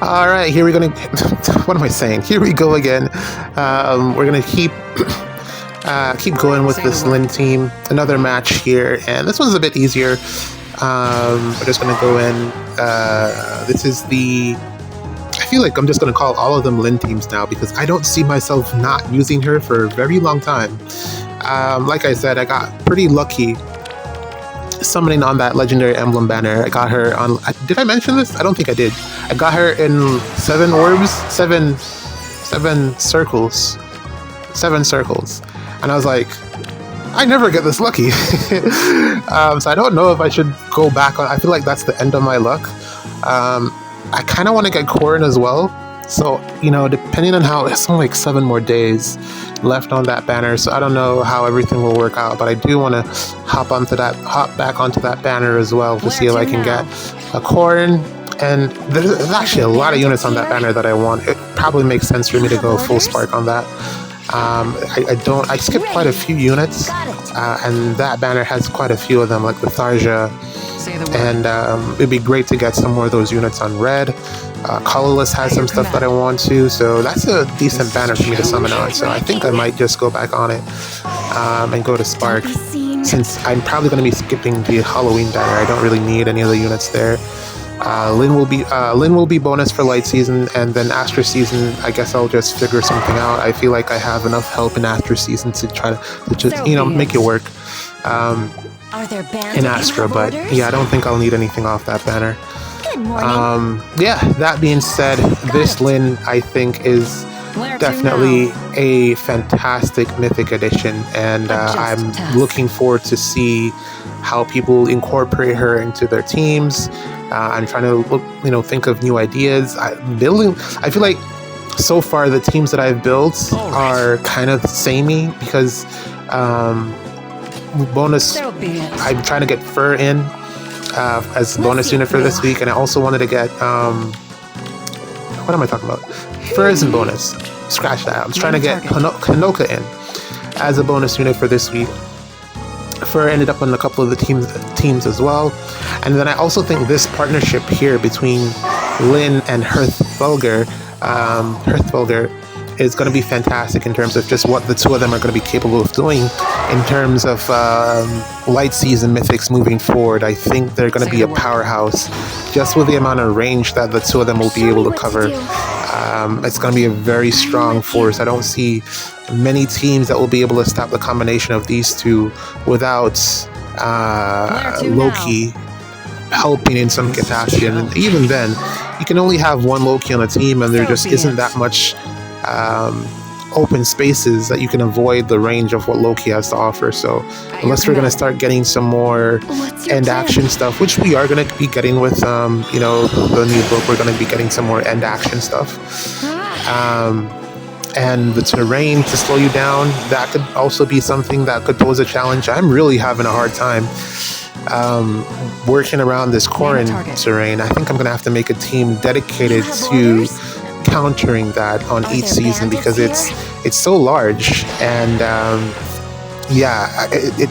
All right, here we're gonna. What am I saying? Here we go again. We're gonna keep going with this Lin team. Another match here, and this one's a bit easier. We're just gonna go in. This is the. I feel like I'm just gonna call all of them Lin teams now because I don't see myself not using her for a very long time. Like I said, I got pretty lucky summoning on that legendary emblem banner. I got her on. Did I mention this? I don't think I did. I got her in 7 orbs, seven circles, 7 circles, and I was like, I never get this lucky. So I don't know if I should go back on. I feel like that's the end of my luck. I kind of want to get Corrin as well. So, depending on how, it's only like 7 more days left on that banner. So I don't know how everything will work out, but I do want to hop back onto that banner as well to see if I can get a Corrin. And there's actually a lot of units on that banner that I want. It probably makes sense for me to go full spark on that. I skipped quite a few units, and that banner has quite a few of them, like the Tharja. And it'd be great to get some more of those units on red. Colorless has some stuff that I want to, so that's a decent banner for me to summon on. So I think I might just go back on it and go to Spark, since I'm probably going to be skipping the Halloween banner. I don't really need any of the units there. Lin will be bonus for light season, and then Astra season, I guess I'll just figure something out. I feel like I have enough help in Astra season to try to just make it work. In Astra, but yeah, I don't think I'll need anything off that banner. That being said, this Lin I think is definitely a fantastic mythic addition, and I'm looking forward to see how people incorporate her into their teams. I'm trying to think of new ideas. I feel like so far the teams that I've built are kind of samey because bonus, I'm trying to get Fur in as a bonus unit for this week, and I also wanted to get what am I talking about? Fur isn't bonus. Scratch that. I'm trying to get Hanoka in as a bonus unit for this week. Fur ended up on a couple of the teams as well, and then I also think this partnership here between Lin and Hearthfulger is going to be fantastic in terms of just what the two of them are going to be capable of doing in terms of light season mythics moving forward. I think they're going to be a powerhouse just with the amount of range that the two of them will be able to cover. It's going to be a very strong force. I don't see many teams that will be able to stop the combination of these two without Loki helping in some capacity. And even then, you can only have one Loki on a team, and there just isn't that much open spaces that you can avoid the range of what Loki has to offer. So unless we're going to start getting some more end action stuff, which we are going to be getting with the new book, we're going to be getting some more end action stuff. And the terrain to slow you down, that could also be something that could pose a challenge. I'm really having a hard time working around this Corrin terrain. I think I'm going to have to make a team dedicated to countering that on each season because it's so large, and it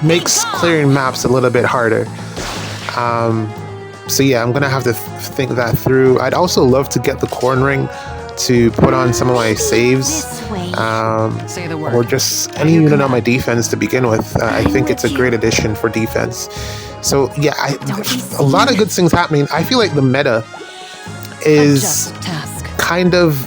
makes clearing maps a little bit harder. I'm gonna have to think that through. I'd also love to get the Corn Ring to put on some of my saves, or just any unit on my defense to begin with. I think it's a great addition for defense. So a lot of good things happening. I feel like the meta is kind of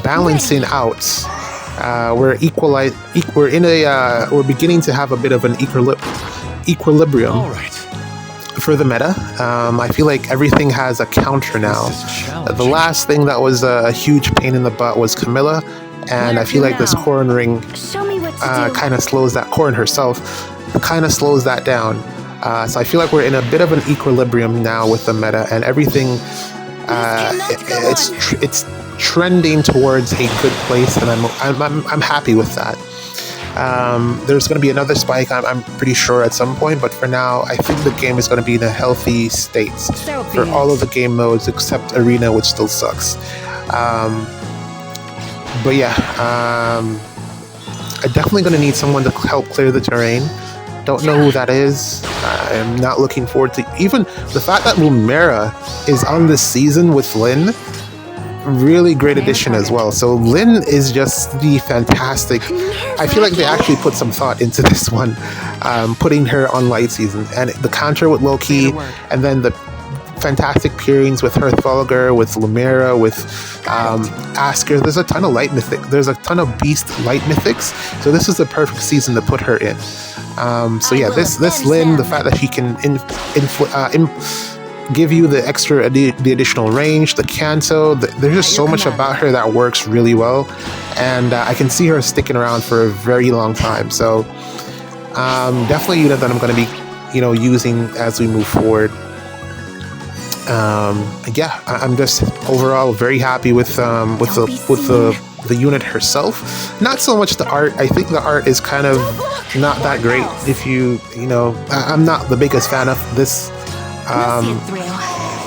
balancing out. We're beginning to have a bit of an equilibrium for the meta. I feel like everything has a counter now. The last thing that was a huge pain in the butt was Camilla, and I feel like this Corrin Ring kind of slows that. Corrin herself kind of slows that down. So I feel like we're in a bit of an equilibrium now with the meta, and everything it's trending towards a good place, and I'm happy with that. There's going to be another spike, I'm pretty sure, at some point, but for now I think the game is going to be in a healthy state for all of the game modes except Arena, which still sucks. I'm definitely going to need someone to help clear the terrain. Don't know who that is. I'm not looking forward to even the fact that Lumera is on this season with Lynn. Really great addition as well. So Lynn is just the fantastic. I feel like they actually put some thought into this one, putting her on light season, and the counter with Loki, and then the fantastic pairings with Hearthfoliger, with Lumera, with Asker. There's a ton of light mythic. There's a ton of beast light mythics. So this is the perfect season to put her in. So yeah, this Lynn, the fact that she can give you the extra, the additional range, the Kanto, there's just so much about her that works really well, and I can see her sticking around for a very long time. So definitely a unit that I'm going to be, using as we move forward. Yeah, I'm just overall very happy with the unit herself. Not so much the art. I think the art is kind of not that great. If I'm not the biggest fan of this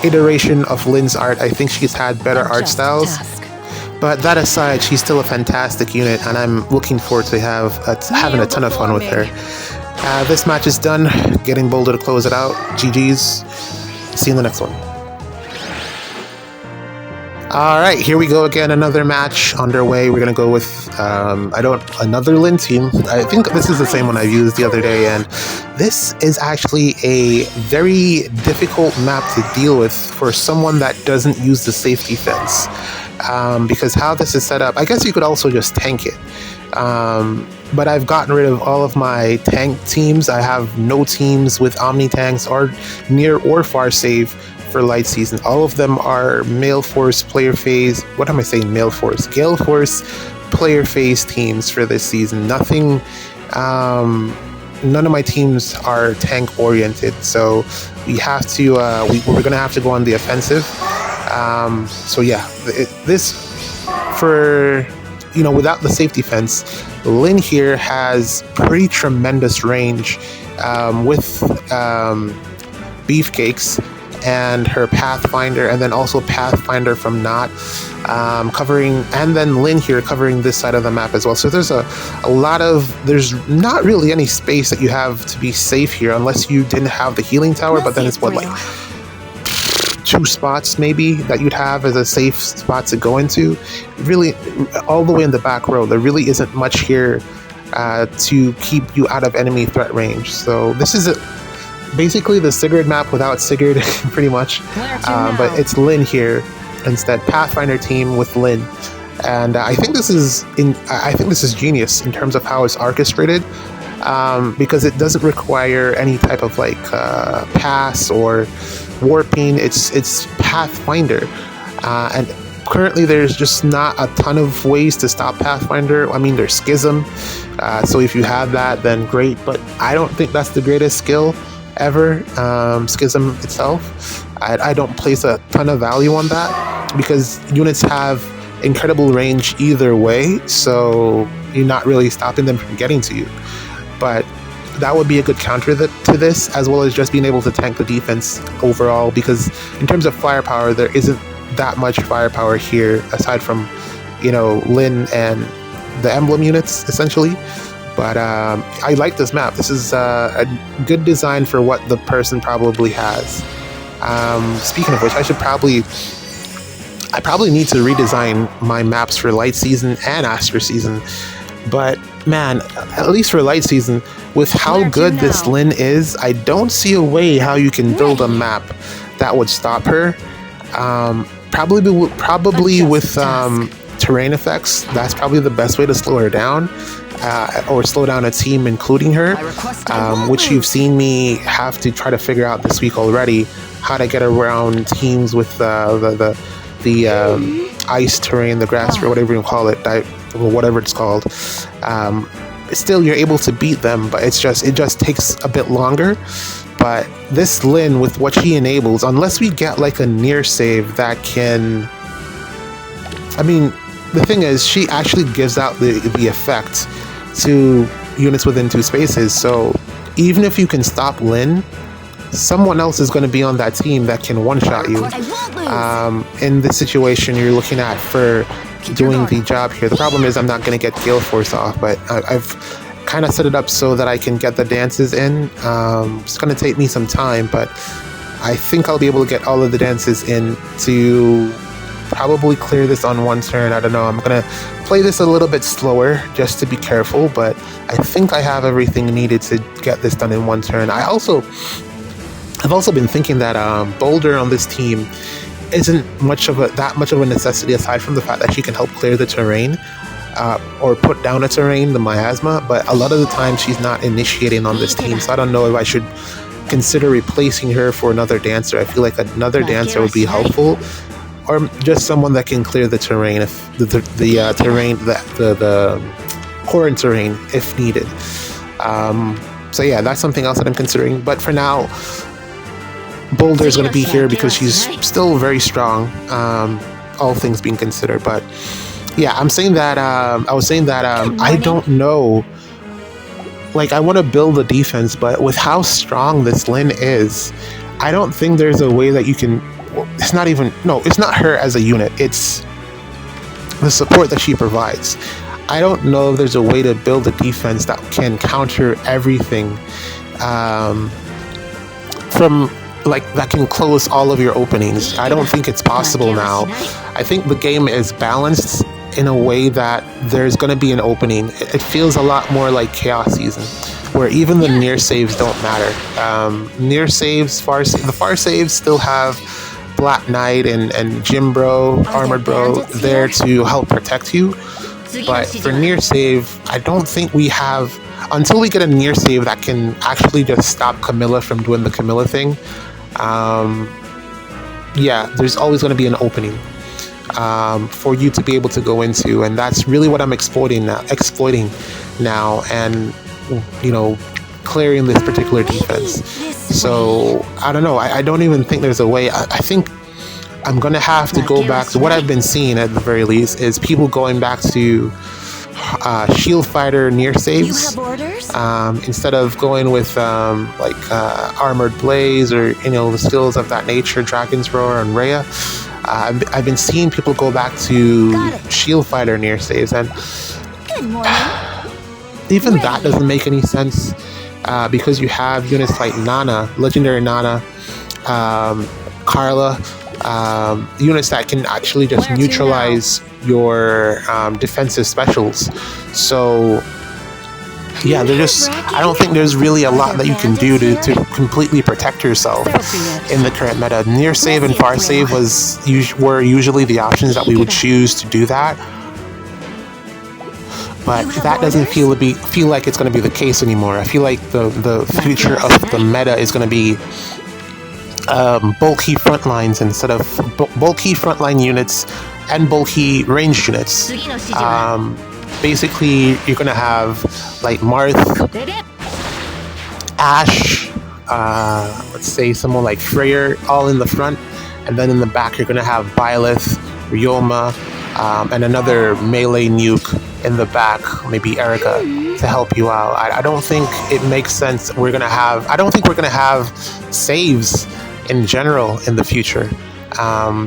iteration of Lynn's art. I think she's had better art styles. But that aside, she's still a fantastic unit, and I'm looking forward to having a ton of fun with her. This match is done. Getting Boulder to close it out. GG's. See you in the next one. Alright, here we go again, another match underway. We're going to go with another Lynn team. I think this is the same one I used the other day, and this is actually a very difficult map to deal with for someone that doesn't use the safety fence. Because how this is set up, I guess you could also just tank it. But I've gotten rid of all of my tank teams. I have no teams with Omni tanks or near or far save for light season. All of them are Male Force player phase. What am I saying? Male Force, Gale Force player phase teams for this season. Nothing. None of my teams are tank oriented, so we have to. We're gonna have to go on the offensive. So yeah, this for without the safety fence, Lynn here has pretty tremendous range with Beefcakes and her Pathfinder, and then also Pathfinder from Not covering, and then Lynn here covering this side of the map as well. So there's a lot of, there's not really any space that you have to be safe here unless you didn't have the healing tower, but then it's what, like 2 spots maybe that you'd have as a safe spot to go into. Really, all the way in the back row, there really isn't much here to keep you out of enemy threat range. So this is basically the Sigurd map without Sigurd, pretty much. But it's Lynn here instead. Pathfinder team with Lynn, and I think this is genius in terms of how it's orchestrated, because it doesn't require any type of like pass or warping. It's Pathfinder, and currently there's just not a ton of ways to stop Pathfinder. I mean, there's Schism, so if you have that, then great, but I don't think that's the greatest skill ever. Schism itself, I don't place a ton of value on that, because units have incredible range either way, so you're not really stopping them from getting to you. But that would be a good counter to this, as well as just being able to tank the defense overall, because in terms of firepower, there isn't that much firepower here aside from Lynn and the emblem units essentially. But I like this map. This is a good design for what the person probably has. Speaking of which, I probably need to redesign my maps for light season and Aster season. But man, at least for light season, with how good this Lynn is, I don't see a way how you can build a map that would stop her. Probably with terrain effects. That's probably the best way to slow her down. Or slow down a team, including her, which you've seen me have to try to figure out this week already, how to get around teams with the ice terrain, the grass, or whatever you call it, whatever it's called. Still, you're able to beat them, but it just takes a bit longer. But this Lynn, with what she enables, unless we get like a near save that can, I mean, the thing is, she actually gives out the effect to units within 2 spaces. So even if you can stop Lynn, someone else is going to be on that team that can one-shot you. In this situation, you're looking at for doing the job here. The problem is I'm not going to get Gale Force off, but I've kind of set it up so that I can get the dances in. It's going to take me some time, but I think I'll be able to get all of the dances in to probably clear this on one turn. I don't know. I'm going to play this a little bit slower just to be careful, but I think I have everything needed to get this done in one turn. I've also been thinking that Boulder on this team isn't that much of a necessity, aside from the fact that she can help clear the terrain or put down a terrain, the miasma, but a lot of the time she's not initiating on this team, so I don't know if I should consider replacing her for another dancer. I feel like another dancer would be helpful, or just someone that can clear the terrain, if the current terrain if needed. So yeah, that's something else that I'm considering. But for now, Boulder is going to be here because she's still very strong, all things being considered. But yeah, I was saying that I don't know. Like, I want to build a defense, but with how strong this Lyn is, I don't think there's a way that you can. It's not her as a unit. It's the support that she provides. I don't know if there's a way to build a defense that can counter everything, that can close all of your openings. I don't think it's possible now. I think the game is balanced in a way that there's going to be an opening. It feels a lot more like Chaos Season, where even the near saves don't matter. Near saves, the far saves still have Black Knight and Jim Bro, Armored Bro there to help protect you. But for near save, I don't think we have, until we get a near save that can actually just stop Camilla from doing the Camilla thing. There's always going to be an opening for you to be able to go into, and that's really what I'm exploiting now, and clearing this particular defense. So I don't know. I don't even think there's a way. I think I'm gonna have to go back to what I've been seeing, at the very least, is people going back to shield fighter near saves instead of going with armored blaze or the skills of that nature, Dragon's Roar and Rhea. I've been seeing people go back to shield fighter near saves, and even that doesn't make any sense because you have units like Nana, legendary Nana, Carla, units that can actually just neutralize your defensive specials. So yeah, I don't think there's really a lot that you can do to completely protect yourself in the current meta. Near save and far save were usually the options that we would choose to do that, but that doesn't feel like it's going to be the case anymore. I feel like the future of the meta is going to be bulky frontlines instead of bulky frontline units and bulky ranged units. Basically, you're going to have like Marth, Ashe, let's say someone like Freyr, all in the front, and then in the back you're going to have Byleth, Ryoma, and another melee nuke in the back, maybe Erica, to help you out. I don't think it makes sense. I don't think we're going to have saves in general in the future,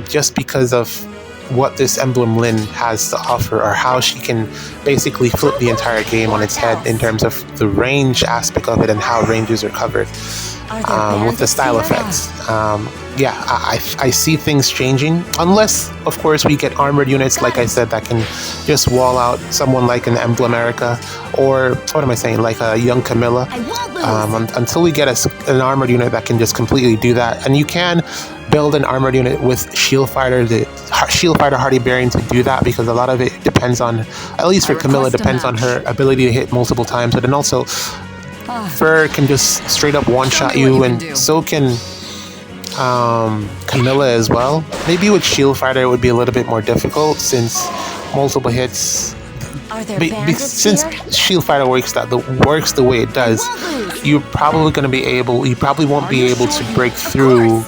just because of what this Emblem Lyn has to offer, or how she can basically flip the entire game on its head in terms of the range aspect of it and how ranges are covered with the style effects. I see things changing, unless of course we get armored units, like I said, that can just wall out someone like an Emblem Erica, or like a young Camilla. Until we get an armored unit that can just completely do that, and you can build an armored unit with shield fighter Hardy Bearing to do that, because a lot of it depends on, at least for Camilla, depends on her ability to hit multiple times. But then also Fur can just straight up one-shot you, and so can Camilla as well. Maybe with shield fighter it would be a little bit more difficult, since multiple hits. Since shield fighter works the way it does, you probably won't be able to break through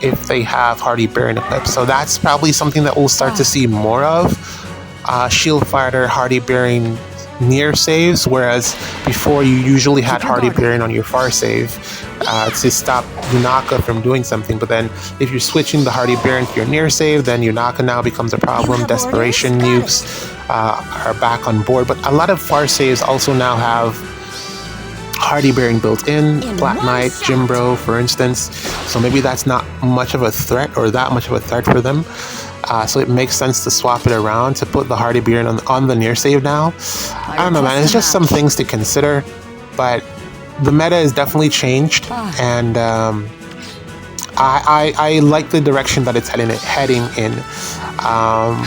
if they have Hardy Bearing equipped. So that's probably something that we'll start to see more of. Shield fighter, Hardy Bearing near saves, whereas before you usually had Hardy Bearing on your far save to stop Yunaka from doing something. But then if you're switching the Hardy Bearing to your near save, then Yunaka now becomes a problem. Desperation nukes are back on board, but a lot of far saves also now have Hardy Bearing built in, Black Knight, Jimbro, for instance. So maybe that's not much of a threat or that much of a threat for them. So it makes sense to swap it around to put the Hardy Bearing on the near save now. I don't know, man. It's just some things to consider. But the meta has definitely changed. And I like the direction that it's heading in.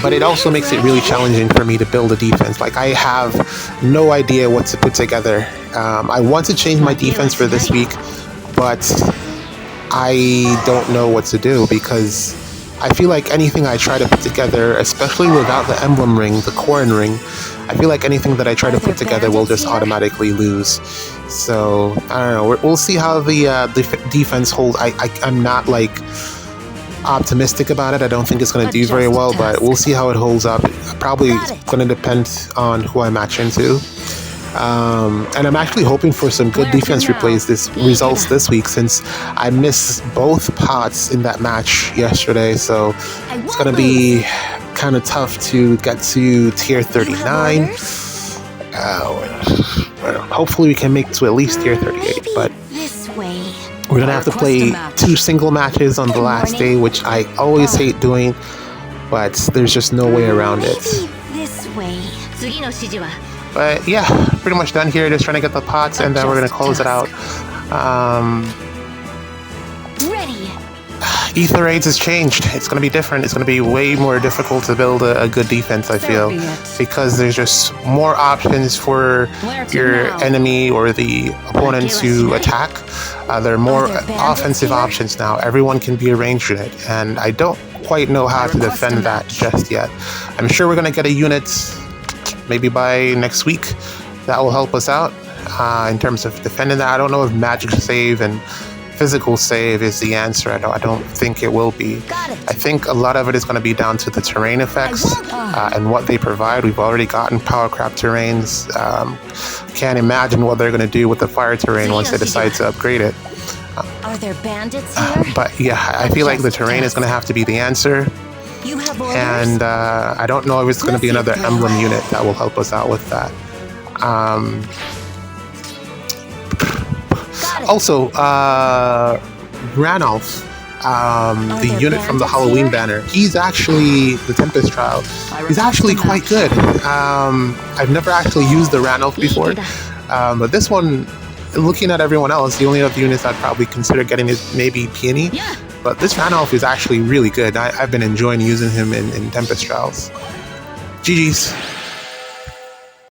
But it also makes it really challenging for me to build a defense. Like, I have no idea what to put together. I want to change my defense for this week, but I don't know what to do because I feel like anything I try to put together, especially without the emblem ring, the Corrin ring, I feel like anything that I try to put together will just automatically lose. So, I don't know. We'll see how the defense holds. I'm not, like, optimistic about it. I don't think it's going to do very well, but we'll see how it holds up. Probably going to depend on who I match into. And I'm actually hoping for some good defense results this week, since I missed both pots in that match yesterday. So it's going to be kind of tough to get to tier 39. Hopefully we can make to at least tier 38, but we're going to have to play 2 single matches on the last day, which I always hate doing, but there's just no way around it. But yeah, pretty much done here. Just trying to get the pots, and then we're going to close it out. Ather raids has changed. It's going to be different. It's going to be way more difficult to build a good defense, I feel, because there's just more options for your enemy or the opponent to attack. There are more offensive options now. Everyone can be a ranged unit, and I don't quite know how to defend that just yet. I'm sure we're going to get a unit maybe by next week that will help us out in terms of defending that. I don't know if magic save and physical save is the answer. I don't think it will be. I think a lot of it is going to be down to the terrain effects and what they provide. We've already gotten power crap terrains. Can't imagine what they're going to do with the fire terrain once they decide to upgrade it. Are there bandits here? But yeah, I feel like the terrain is going to have to be the answer. And I don't know if it's going to be another emblem unit that will help us out with that. Also, Ranulf, the unit from the Halloween banner, he's actually, the Tempest Trial, he's actually quite good. I've never actually used the Ranulf before, but this one, looking at everyone else, the only other units I'd probably consider getting is maybe Peony. But this Ranulf is actually really good. I've been enjoying using him in Tempest Trials. GG's.